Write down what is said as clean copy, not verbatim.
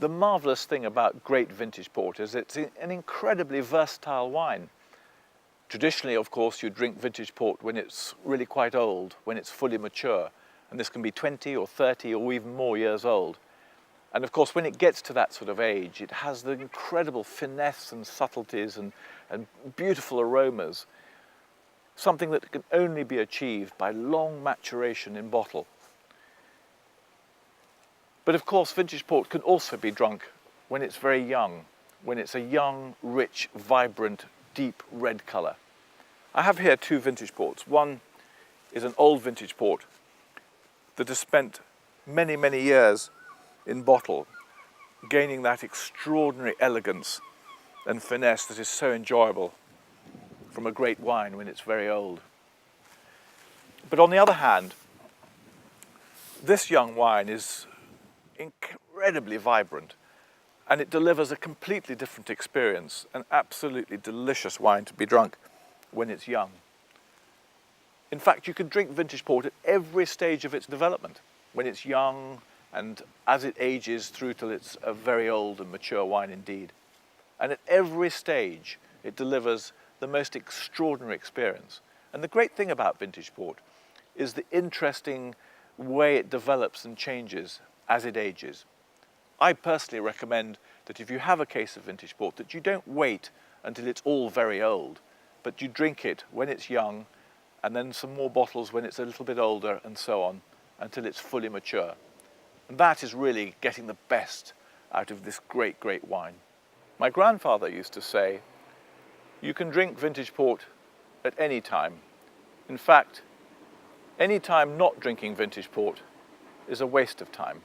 The marvellous thing about great vintage port is it's an incredibly versatile wine. Traditionally, of course, you drink vintage port when it's really quite old, when it's fully mature. And this can be 20 or 30 or even more years old. And of course, when it gets to that sort of age, it has the incredible finesse and subtleties and beautiful aromas, something that can only be achieved by long maturation in bottle. But of course, vintage port can also be drunk when it's very young, when it's a young, rich, vibrant, deep red colour. I have here two vintage ports. One is an old vintage port that has spent many, many years in bottle, gaining that extraordinary elegance and finesse that is so enjoyable from a great wine when it's very old. But on the other hand, this young wine is incredibly vibrant, and it delivers a completely different experience, an absolutely delicious wine to be drunk when it's young. In fact, you can drink vintage port at every stage of its development, when it's young, and as it ages through till it's a very old and mature wine indeed. And at every stage, it delivers the most extraordinary experience. And the great thing about vintage port is the interesting way it develops and changes as it ages. I personally recommend that if you have a case of vintage port, that you don't wait until it's all very old, but you drink it when it's young, and then some more bottles when it's a little bit older, and so on, until it's fully mature. And that is really getting the best out of this great, great wine. My grandfather used to say, you can drink vintage port at any time. In fact, any time not drinking vintage port is a waste of time.